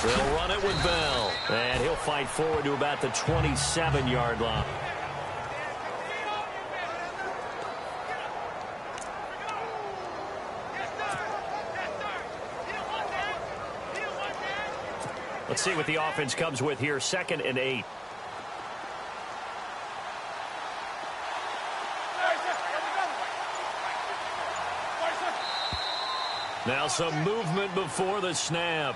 They'll run it with Bell. And he'll fight forward to about the 27-yard line. Let's see what the offense comes with here. 2nd and 8. Now some movement before the snap.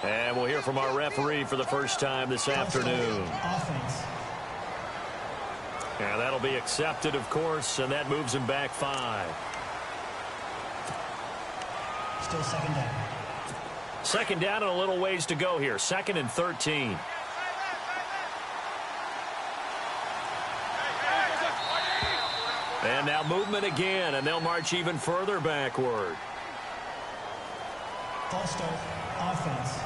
And we'll hear from our referee for the first time this afternoon. And that'll be accepted, of course, and that moves him back 5. Still 2nd down. 2nd down and a little ways to go here. 2nd and 13. And now movement again, and they'll march even further backward. False start, offense.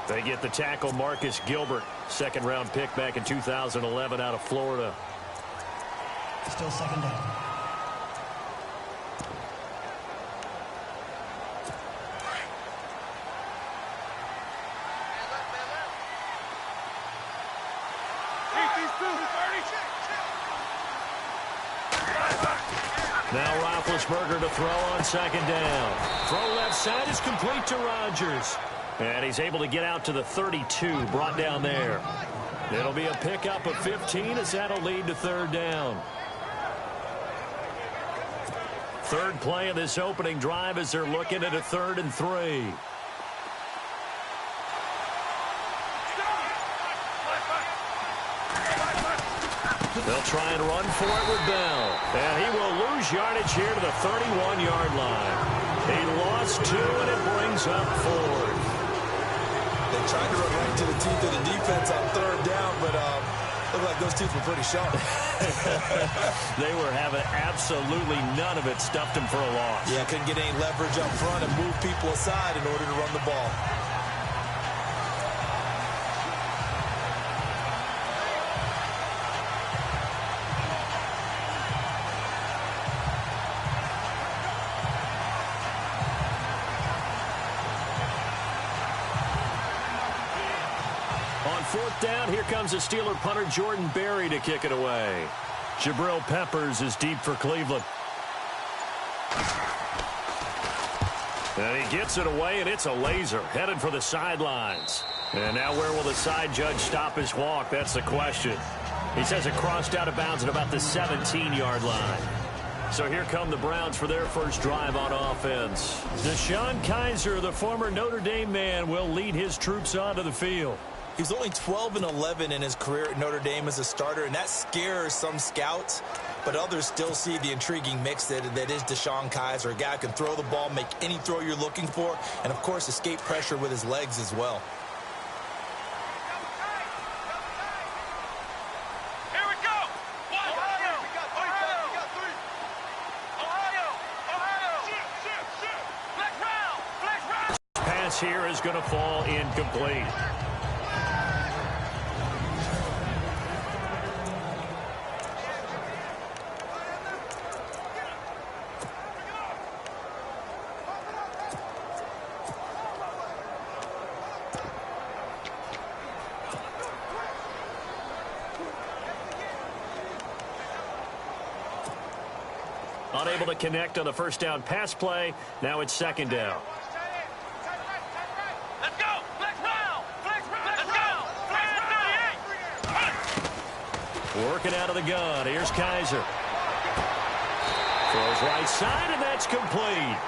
They get the tackle, Marcus Gilbert, 2nd-round pick back in 2011 out of Florida. Still 2nd down. Now Roethlisberger to throw on 2nd down. Throw left side is complete to Rodgers. And he's able to get out to the 32, brought down there. It'll be a pickup of 15 as that'll lead to 3rd down. 3rd play of this opening drive as they're looking at a 3rd and 3. They'll try and run for it with Bell. And he will lose yardage here to the 31-yard line. He lost 2, and it brings up 4th. They tried to run right to the teeth of the defense on 3rd down, but looked like those teeth were pretty sharp. They were having absolutely none of it. Stuffed him for a loss. Yeah, couldn't get any leverage up front and move people aside in order to run the ball. On 4th down, here comes the Steeler punter Jordan Berry to kick it away. Jabril Peppers is deep for Cleveland. And he gets it away, and it's a laser headed for the sidelines. And now where will the side judge stop his walk? That's the question. He says it crossed out of bounds at about the 17-yard line. So here come the Browns for their first drive on offense. DeShone Kizer, the former Notre Dame man, will lead his troops onto the field. He's only 12-11 in his career at Notre Dame as a starter, and that scares some scouts, but others still see the intriguing mix that is DeShone Kizer, a guy who can throw the ball, make any throw you're looking for, and, of course, escape pressure with his legs as well. Here we go! Ohio! We got 3. Ohio! Flex round! Pass here is going to fall incomplete. Unable to connect on the first down pass play. Now it's 2nd down. Let's go! Flex round! Let's go! Flex 38! Working out of the gun. Here's Kizer. Throws right side, and that's complete.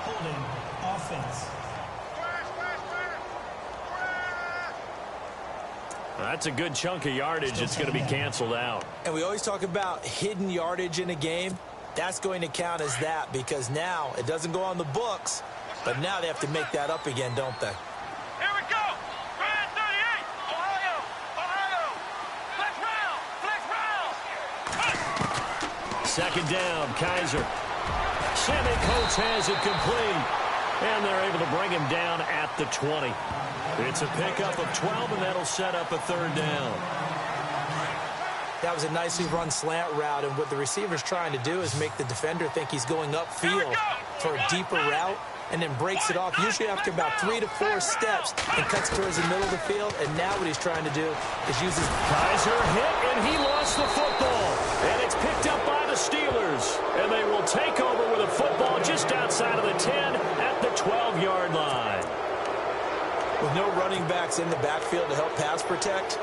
Holding, offense. That's a good chunk of yardage. It's going to be canceled out. And we always talk about hidden yardage in a game. That's going to count as that because now it doesn't go on the books, but now they have to make that up again, don't they? Here we go! Brand 38! Ohio! Flex round! 2nd down, Kizer. Sammy Coates has it complete. And they're able to bring him down at the 20. It's a pickup of 12, and that'll set up a 3rd down. That was a nicely run slant route, and what the receiver's trying to do is make the defender think he's going upfield for a deeper route, and then breaks it off, usually after about 3 to 4 steps, and cuts towards the middle of the field. And now what he's trying to do is use his... Kaiser hit, and he lost the football. And it's picked up by the Steelers. And they will take over with a football just outside of the 10 at the 12-yard line. With no running backs in the backfield to help pass protect,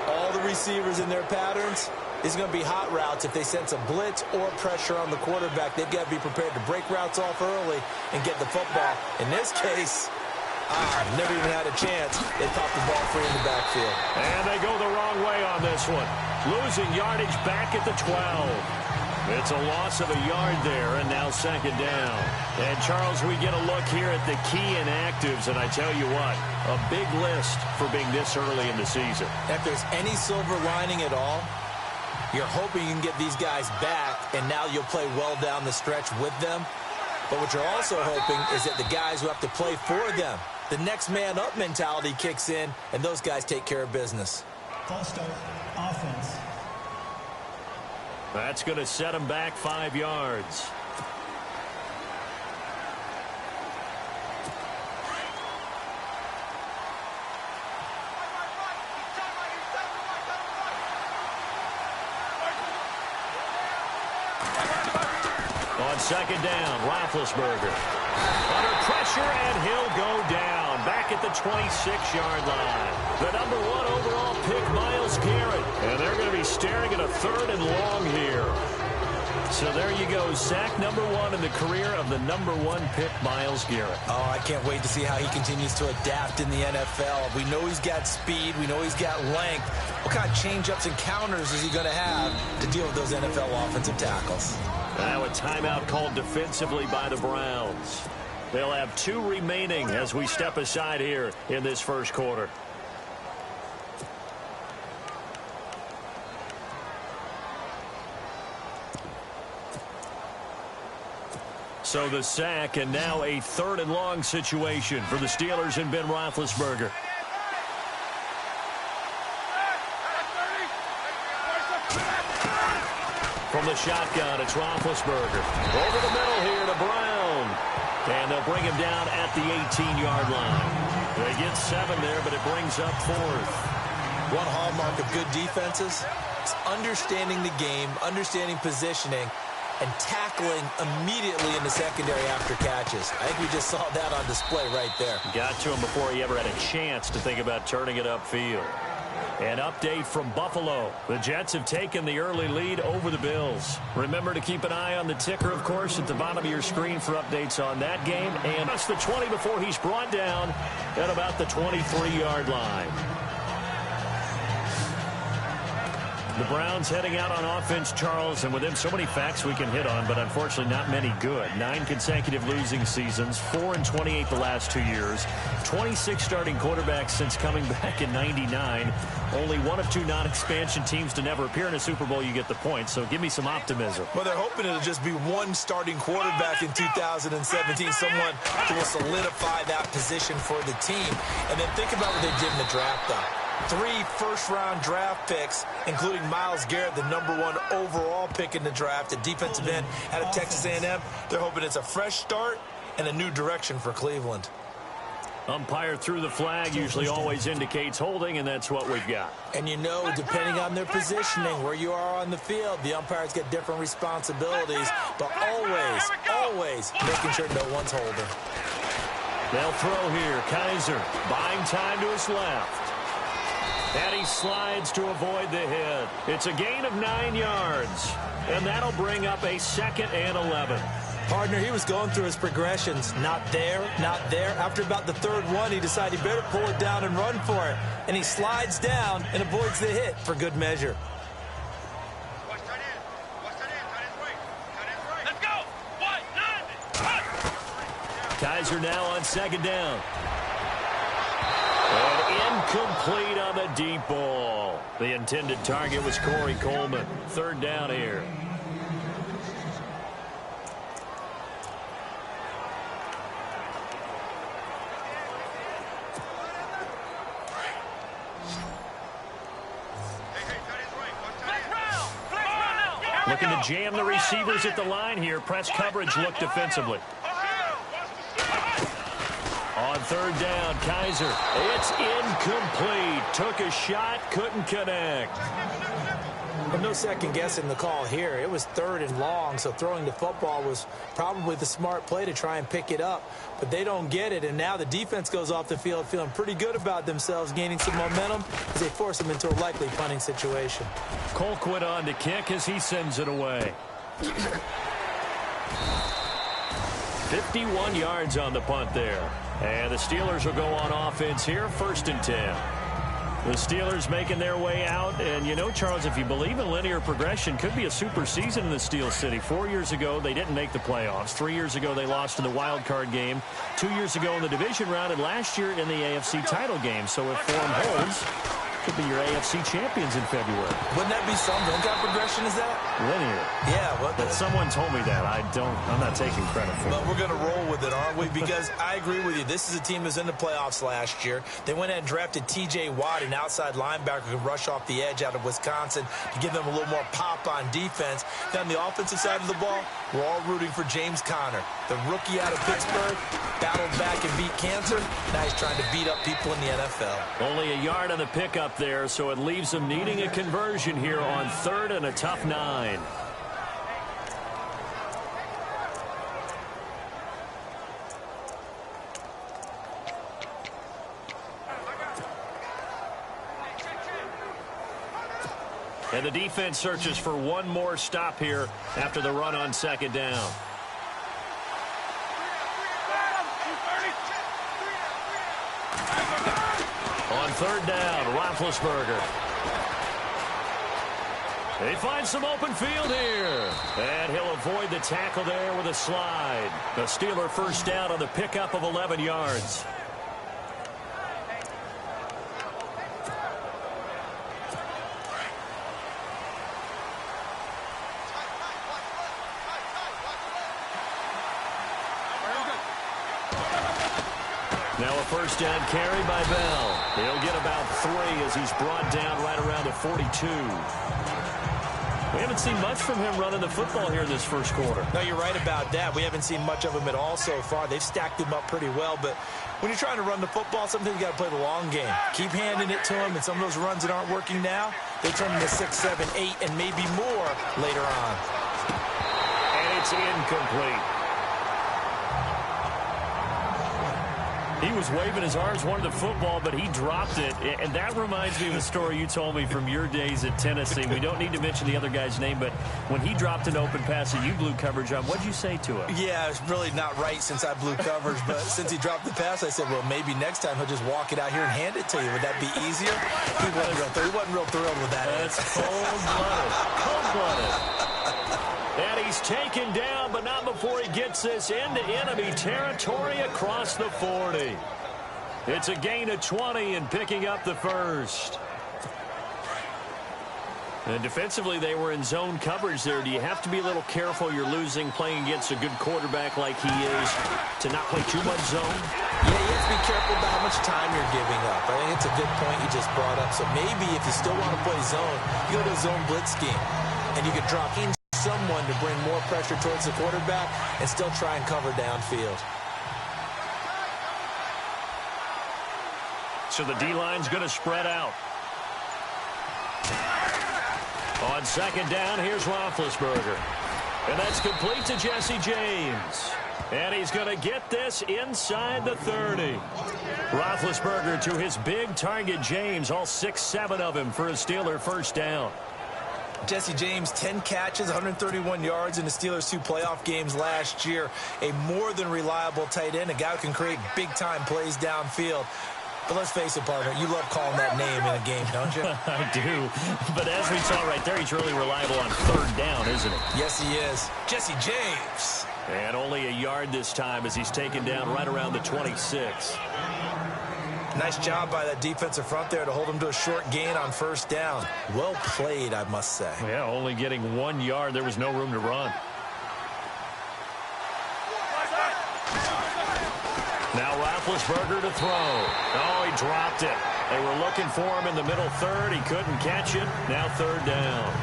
all the receivers in their patterns, it's going to be hot routes. If they sense a blitz or pressure on the quarterback, they've got to be prepared to break routes off early and get the football. In this case, never even had a chance. They popped the ball free in the backfield. And they go the wrong way on this one. Losing yardage back at the 12. It's a loss of a yard there, and now second down. And, Charles, we get a look here at the key inactives, and I tell you what, a big list for being this early in the season. If there's any silver lining at all, you're hoping you can get these guys back, and now you'll play well down the stretch with them. But what you're also hoping is that the guys who have to play for them, the next man up mentality kicks in, and those guys take care of business. False start, offense. That's going to set them back 5 yards. On second down, Roethlisberger. Under pressure, and he'll go down. Back at the 26-yard line. The number 1 overall pick, Myles Garrett. And they're going to be staring at a 3rd and long here. So there you go. Sack number 1 in the career of the number 1 pick, Myles Garrett. Oh, I can't wait to see how he continues to adapt in the NFL. We know he's got speed. We know he's got length. What kind of change-ups and counters is he going to have to deal with those NFL offensive tackles? Now a timeout called defensively by the Browns. They'll have 2 remaining as we step aside here in this first quarter. So the sack, and now a 3rd and long situation for the Steelers and Ben Roethlisberger. From the shotgun, it's Roethlisberger. Over the middle here to Brown. And they'll bring him down at the 18-yard line. They get 7 there, but it brings up 4th. One hallmark of good defenses is understanding the game, understanding positioning, and tackling immediately in the secondary after catches. I think we just saw that on display right there. Got to him before he ever had a chance to think about turning it upfield. An update from Buffalo. The Jets have taken the early lead over the Bills. Remember to keep an eye on the ticker, of course, at the bottom of your screen for updates on that game. And that's the 20 before he's brought down at about the 23-yard line. The Browns heading out on offense, Charles, and with them so many facts we can hit on, but unfortunately not many good. 9 consecutive losing seasons, 4-28 the last 2 years, 26 starting quarterbacks since coming back in '99. Only 1 of 2 non-expansion teams to never appear in a Super Bowl. You get the point, so give me some optimism. Well, they're hoping it'll just be 1 starting quarterback in 2017, someone who will solidify that position for the team. And then think about what they did in the draft, though. 3 first-round draft picks, including Myles Garrett, the number 1 overall pick in the draft, a defensive end out of Texas A&M. They're hoping it's a fresh start and a new direction for Cleveland. Umpire threw the flag, usually always indicates holding, and that's what we've got. And you know, depending on their positioning, where you are on the field, the umpires get different responsibilities, but always making sure no one's holding. They'll throw here. Kaiser buying time to his left. And he slides to avoid the hit. It's a gain of 9 yards. And that'll bring up a 2nd and 11. Partner, he was going through his progressions. Not there, not there. After about the 3rd one, he decided he better pull it down and run for it. And he slides down and avoids the hit for good measure. Let's go. 1, 9, Kaiser now on 2nd down. And incomplete on the deep ball. The intended target was Corey Coleman. 3rd down here. Looking to jam the receivers at the line here. Press coverage look defensively. On third down, Kaiser. It's incomplete. Took a shot, couldn't connect. Well, no second guessing the call here. It was third and long, so throwing the football was probably the smart play to try and pick it up. But they don't get it, and now the defense goes off the field feeling pretty good about themselves, gaining some momentum as they force them into a likely punting situation. Colquitt on to kick as he sends it away. 51 yards on the punt there. And the Steelers will go on offense here, 1st and 10. The Steelers making their way out. And, you know, Charles, if you believe in linear progression, could be a super season in the Steel City. 4 years ago, they didn't make the playoffs. 3 years ago, they lost in the wild card game. 2 years ago in the division round, and last year in the AFC title game. So if form holds, could be your AFC champions in February. Wouldn't that be something? What kind of progression is that? Linear. Yeah. Well, but someone told me that. I'm not taking credit for it. But we're going to roll with it, aren't we? Because I agree with you. This is a team that was in the playoffs last year. They went ahead and drafted T.J. Watt, an outside linebacker who can rush off the edge out of Wisconsin to give them a little more pop on defense. Then on the offensive side of the ball, we're all rooting for James Conner, the rookie out of Pittsburgh, battled back and beat cancer. Now he's trying to beat up people in the NFL. Only a yard on the pickup there, so it leaves them needing a conversion here on 3rd and a tough 9. And the defense searches for one more stop here after the run on 2nd down. On 3rd down, Roethlisberger. They find some open field here. And he'll avoid the tackle there with a slide. The Steeler 1st down on the pickup of 11 yards. Now a 1st down carry by Bell. He'll get about 3 as he's brought down right around the 42. We haven't seen much from him running the football here this 1st quarter. No, you're right about that. We haven't seen much of him at all so far. They've stacked him up pretty well, but when you're trying to run the football, sometimes you got to play the long game. Keep handing it to him, and some of those runs that aren't working now, they turn into 6, 7, 8, and maybe more later on. And it's incomplete. He was waving his arms, wanted the football, but he dropped it. And that reminds me of a story you told me from your days at Tennessee. We don't need to mention the other guy's name, but when he dropped an open pass and you blew coverage on, what'd you say to him? Yeah, it's really not right since I blew coverage, but since he dropped the pass, I said, well, maybe next time he'll just walk it out here and hand it to you. Would that be easier? He wasn't real thrilled with that. That's cold-blooded. Cold-blooded. And he's taken down, but not before he gets this into enemy territory across the 40. It's a gain of 20 and picking up the 1st. And defensively, they were in zone coverage there. Do you have to be a little careful you're losing playing against a good quarterback like he is to not play too much zone? Yeah, you have to be careful about how much time you're giving up. I think it's a good point you just brought up. So maybe if you still want to play zone, you go to a zone blitz scheme, and you can drop in someone to bring more pressure towards the quarterback and still try and cover downfield. So the D-line's going to spread out. On 2nd down, here's Roethlisberger. And that's complete to Jesse James. And he's going to get this inside the 30. Roethlisberger to his big target, James, all 6-7 of him for a Steeler 1st down. Jesse James, 10 catches, 131 yards in the Steelers' 2 playoff games last year. A more than reliable tight end, a guy who can create big-time plays downfield. But let's face it, partner, you love calling that name in a game, don't you? I do. But as we saw right there, he's really reliable on 3rd down, isn't he? Yes, he is. Jesse James. And only a yard this time as he's taken down right around the 26. Nice job by that defensive front there to hold him to a short gain on 1st down. Well played, I must say. Yeah, only getting 1 yard. There was no room to run. Now Roethlisberger to throw. Oh, he dropped it. They were looking for him in the middle 3rd. He couldn't catch it. Now 3rd down.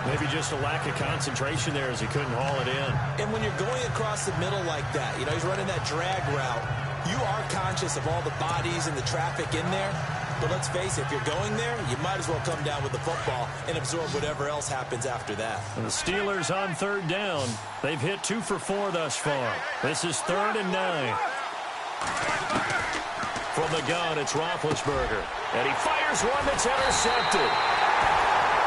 Maybe just a lack of concentration there as he couldn't haul it in. And when you're going across the middle like that, you know, he's running that drag route, you are conscious of all the bodies and the traffic in there. But let's face it, if you're going there, you might as well come down with the football and absorb whatever else happens after that. And the Steelers on third down. They've hit 2 for 4 thus far. This is 3rd and 9. From the gun, it's Roethlisberger. And he fires one that's intercepted.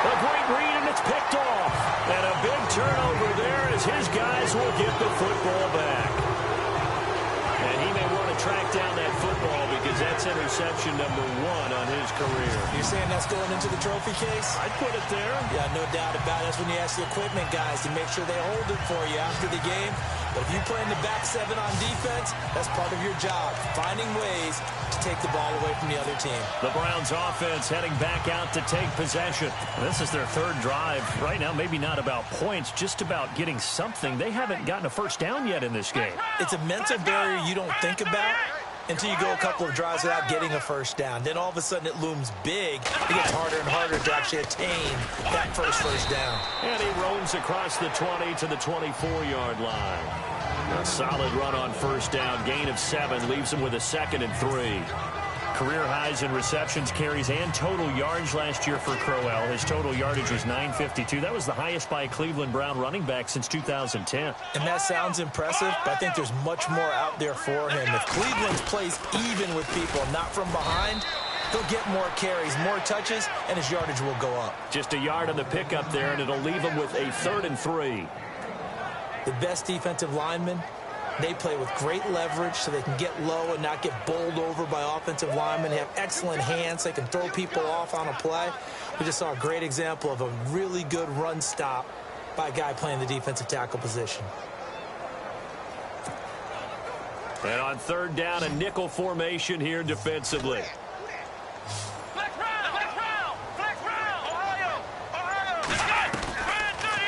A great read, and it's picked off. And a big turnover there as his guys will get the football back. And he may want to track down that football because that's interception number 1 on his career. You're saying that's going into the trophy case? I'd put it there. Yeah, no doubt about it. That's when you ask the equipment guys to make sure they hold it for you after the game. But if you play in the back 7 on defense, that's part of your job, finding ways to take the ball away from the other team. The Browns offense heading back out to take possession. This is their 3rd drive. Right now, maybe not about points, just about getting something. They haven't gotten a first down yet in this game. It's a mental barrier you don't think about until you go a couple of drives without getting a first down. Then all of a sudden it looms big. It gets harder and harder to actually attain that first down. And he roams across the 20 to the 24-yard line. A solid run on first down. Gain of 7 leaves him with a 2nd and 3. Career highs in receptions, carries, and total yards last year for Crowell. His total yardage was 952. That was the highest by a Cleveland Brown running back since 2010. And that sounds impressive, but I think there's much more out there for him. If Cleveland plays even with people, not from behind, he'll get more carries, more touches, and his yardage will go up. Just a yard on the pickup there, and it'll leave him with a 3rd and 3. The best defensive linemen, they play with great leverage so they can get low and not get bowled over by offensive linemen. They have excellent hands. They can throw people off on a play. We just saw a great example of a really good run stop by a guy playing the defensive tackle position. And on 3rd down, a nickel formation here defensively.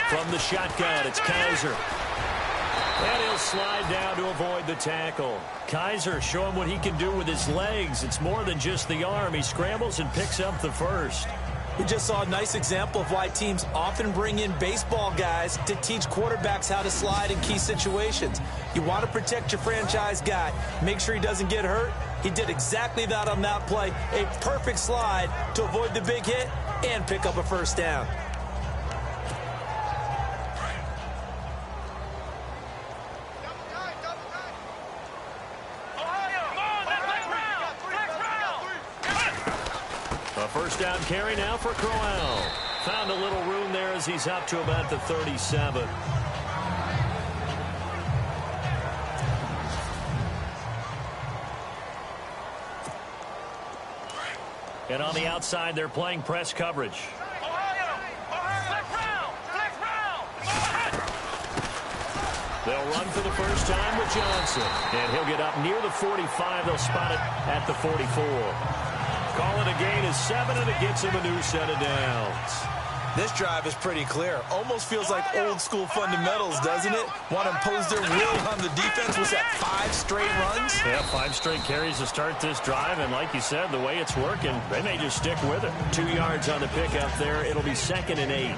From the shotgun, it's Kaiser. And he'll slide down to avoid the tackle. Kaiser showing what he can do with his legs. It's more than just the arm. He scrambles and picks up the first. We just saw a nice example of why teams often bring in baseball guys to teach quarterbacks how to slide in key situations. You want to protect your franchise guy. Make sure he doesn't get hurt. He did exactly that on that play. A perfect slide to avoid the big hit and pick up a first down. First down carry now for Crowell. Found a little room there as he's up to about the 37. And on the outside, they're playing press coverage. They'll run for the first time with Johnson. And he'll get up near the 45. They'll spot it at the 44. Call it a gain of 7, and it gets him a new set of downs. This drive is pretty clear. Almost feels like old-school fundamentals, doesn't it? Want to impose their will on the defense. Was that 5 straight runs? Yeah, 5 straight carries to start this drive, and like you said, the way it's working, they may just stick with it. 2 yards on the pickup there. It'll be 2nd and 8.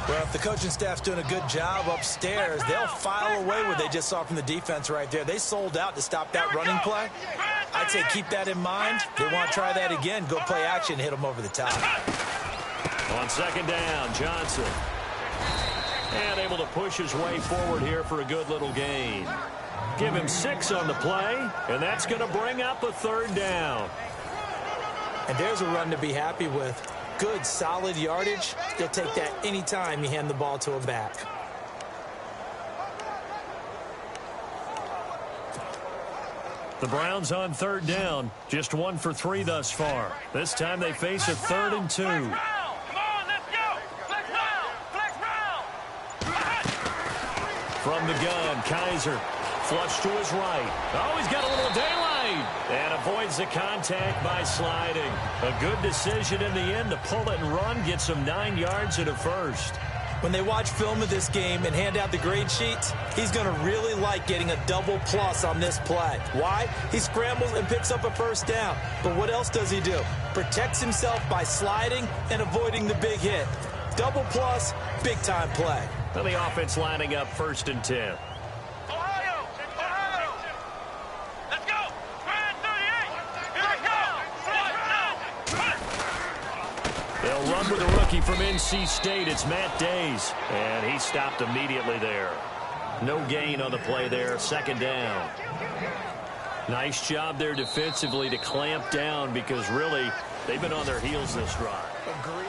Well, if the coaching staff's doing a good job upstairs, they'll file away what they just saw from the defense right there. They sold out to stop that running play. I'd say keep that in mind. They want to try that again. Go play action, hit them over the top. On 2nd down, Johnson. And able to push his way forward here for a good little gain. Give him 6 on the play, and that's going to bring up a 3rd down. And there's a run to be happy with. Good, solid yardage. You'll take that anytime you hand the ball to a back. The Browns on 3rd down. Just 1 for 3 thus far. This time they face a 3rd and 2. From the gun, Kaiser. Flush to his right. Oh, he's got a little daylight. And avoids the contact by sliding. A good decision in the end to pull it and run. Gets him 9 yards and a first. When they watch film of this game and hand out the grade sheets, he's going to really like getting a double plus on this play. Why? He scrambles and picks up a first down. But what else does he do? Protects himself by sliding and avoiding the big hit. double plus, big-time play. And the offense lining up 1st and 10. Ohio! Ohio! Let's go! 38! Here we go! They'll run with the rookie from NC State. It's Matt Days, and he stopped immediately there. No gain on the play there, 2nd down. Nice job there defensively to clamp down because really they've been on their heels this drive. Agreed.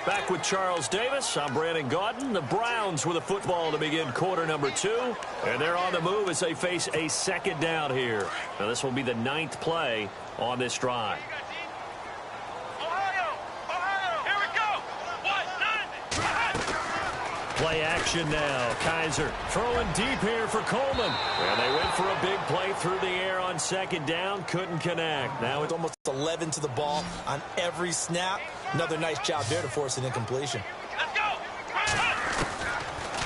Back with Charles Davis, I'm Brandon Gaudin. The Browns with a football to begin quarter number 2. And they're on the move as they face a 2nd down here. Now this will be the 9th play on this drive. Ohio! Ohio! Here we go! 1-9! Play action now. Kaiser throwing deep here for Coleman. And they went for a big play through the air on 2nd down. Couldn't connect. Now it's Almost 11 to the ball on every snap. Another nice job there to force an incompletion. Let's go!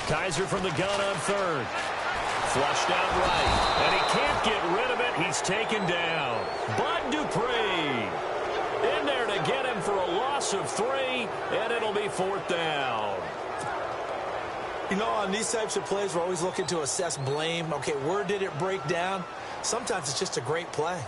Kaiser from the gun on 3rd. Flushed out right. And he can't get rid of it. He's taken down. Bud Dupree in there to get him for a loss of 3. And it'll be 4th down. You know, on these types of plays, we're always looking to assess blame. Okay, where did it break down? Sometimes it's just a great play.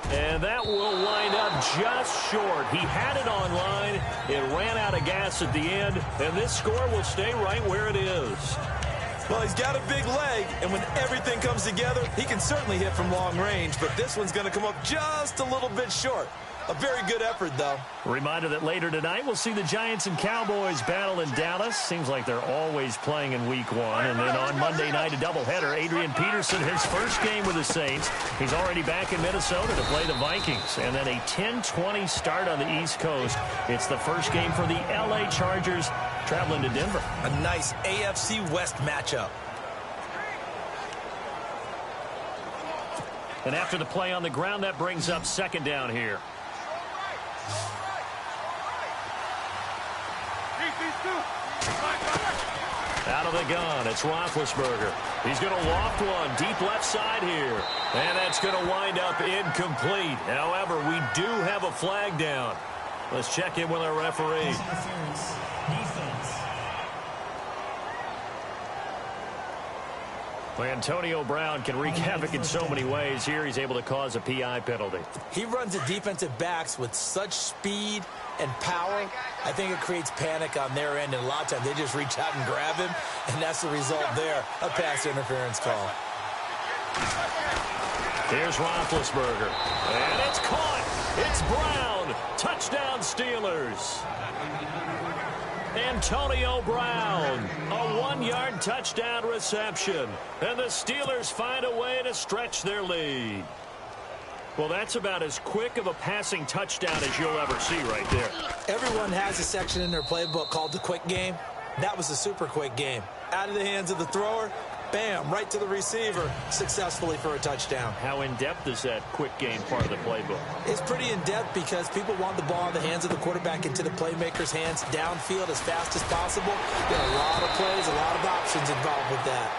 And that will wind up just short. He had it on line. It ran out of gas at the end. And this score will stay right where it is. Well, he's got a big leg, and when everything comes together, he can certainly hit from long range, but this one's going to come up just a little bit short. A very good effort, though. Reminder that later tonight we'll see the Giants and Cowboys battle in Dallas. Seems like they're always playing in week 1. And then on Monday night, a doubleheader. Adrian Peterson, his first game with the Saints. He's already back in Minnesota to play the Vikings. And then a 10-20 start on the East Coast. It's the first game for the LA Chargers traveling to Denver. A nice AFC West matchup. And after the play on the ground, that brings up 2nd down here. Out of the gun, it's Roethlisberger. He's going to loft one deep left side here. And that's going to wind up incomplete. However, we do have a flag down. Let's check in with our referee. Interference. Defense. Well, Antonio Brown can wreak havoc in so many ways. Here he's able to cause a PI penalty. He runs the defensive backs with such speed and power. I think it creates panic on their end, and a lot of times they just reach out and grab him, and that's the result there, a pass interference call. Here's Roethlisberger, and it's caught. It's Brown. Touchdown Steelers. Antonio Brown, a 1-yard touchdown reception. And the Steelers find a way to stretch their lead. Well, that's about as quick of a passing touchdown as you'll ever see right there. Everyone has a section in their playbook called the quick game. That was a super quick game. Out of the hands of the thrower, bam, right to the receiver, successfully for a touchdown. How in-depth is that quick game part of the playbook? It's pretty in-depth because people want the ball in the hands of the quarterback into the playmaker's hands downfield as fast as possible. There are a lot of plays, a lot of options involved with that.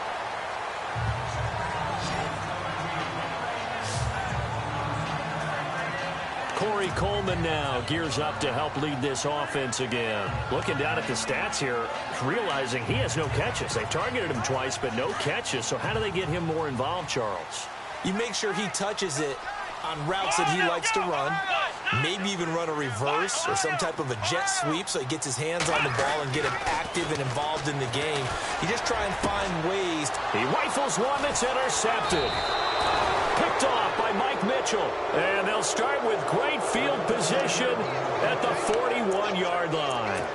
Corey Coleman now gears up to help lead this offense again. Looking down at the stats here, realizing he has no catches. They've targeted him twice, but no catches. So how do they get him more involved, Charles? You make sure he touches it on routes that he likes to run. Maybe even run a reverse or some type of a jet sweep so he gets his hands on the ball and get him active and involved in the game. You just try and find ways. He rifles one that's intercepted. Picked off by Mike Mitchell. And they'll start with great field position at the 41-yard line.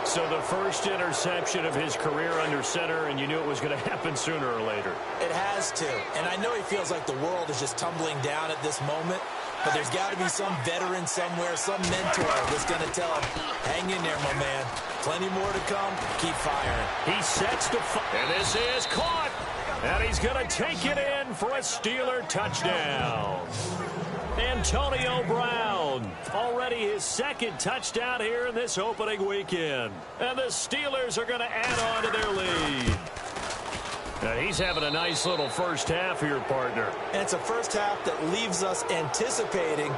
So the first interception of his career under center, and you knew it was going to happen sooner or later. It has to. And I know he feels like the world is just tumbling down at this moment, but there's got to be some veteran somewhere, some mentor that's going to tell him, hang in there, my man. Plenty more to come. Keep firing. He sets to fire. And this is caught. And he's going to take it in for a Steeler touchdown. Antonio Brown, already his second touchdown here in this opening weekend. And the Steelers are going to add on to their lead. He's having a nice little first half here, partner. And it's a first half that leaves us anticipating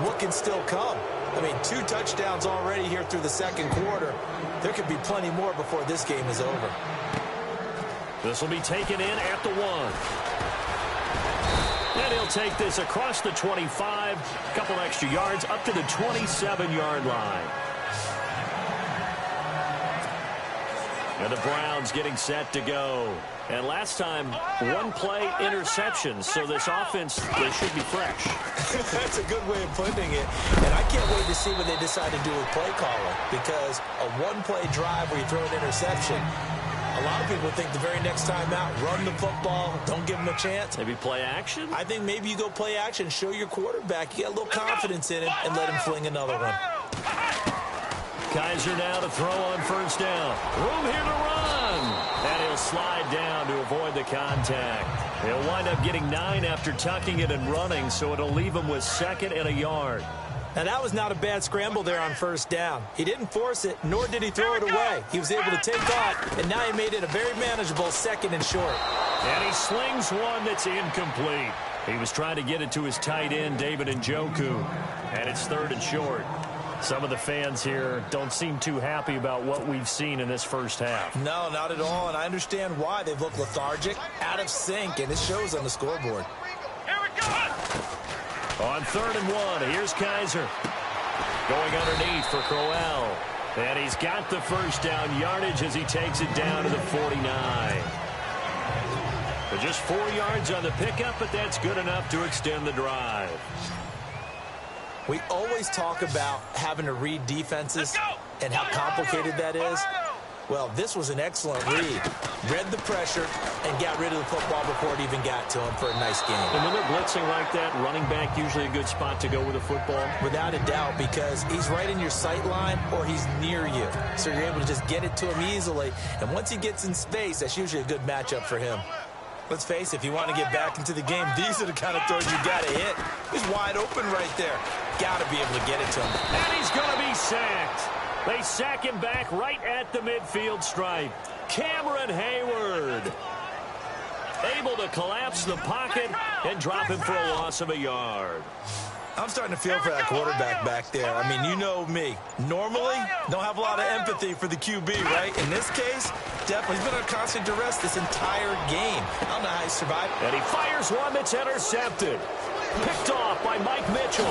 what can still come. I mean, 2 touchdowns already here through the second quarter. There could be plenty more before this game is over. This will be taken in at the 1. And he'll take this across the 25, a couple extra yards, up to the 27-yard line. And the Browns getting set to go. And last time, 1-play interception, so this offense, they should be fresh. That's a good way of putting it. And I can't wait to see what they decide to do with play calling, because a 1-play drive where you throw an interception, a lot of people think the very next time out, run the football, don't give them a chance. Maybe play action? I think maybe you go play action, show your quarterback, you get a little confidence in him, and let him fling another one. Kaiser now to throw on first down. Room here to run. And he'll slide down to avoid the contact. He'll wind up getting 9 after tucking it and running, so it'll leave him with 2nd and a yard. Now, that was not a bad scramble there on first down. He didn't force it, nor did he throw it away. He was able to take off, and now he made it a very manageable 2nd and short. And he slings one that's incomplete. He was trying to get it to his tight end, David Njoku. And it's 3rd and short. Some of the fans here don't seem too happy about what we've seen in this first half. No, not at all, and I understand why. They've looked lethargic, out of sync, and it shows on the scoreboard. Here we go. On 3rd and 1, here's Kaiser. Going underneath for Crowell. And he's got the first down yardage as he takes it down to the 49. But just 4 yards on the pickup, but that's good enough to extend the drive. We always talk about having to read defenses and how complicated that is. Well, this was an excellent read. Read the pressure and got rid of the football before it even got to him for a nice game. And when they're blitzing like that, running back usually a good spot to go with the football? Without a doubt, because he's right in your sight line or he's near you. So you're able to just get it to him easily. And once he gets in space, that's usually a good matchup for him. Let's face it, if you want to get back into the game, these are the kind of throws you got to hit. He's wide open right there. Got to be able to get it to him. And he's going to be sacked. They sack him back right at the midfield stripe. Cameron Hayward able to collapse the pocket and drop him for a loss of a yard. I'm starting to feel for that quarterback back there. I mean, you know me. Normally, don't have a lot of empathy for the QB, right? In this case, definitely. He's been under constant duress this entire game. I don't know how he survived. And he fires one that's intercepted. Picked off by Mike Mitchell.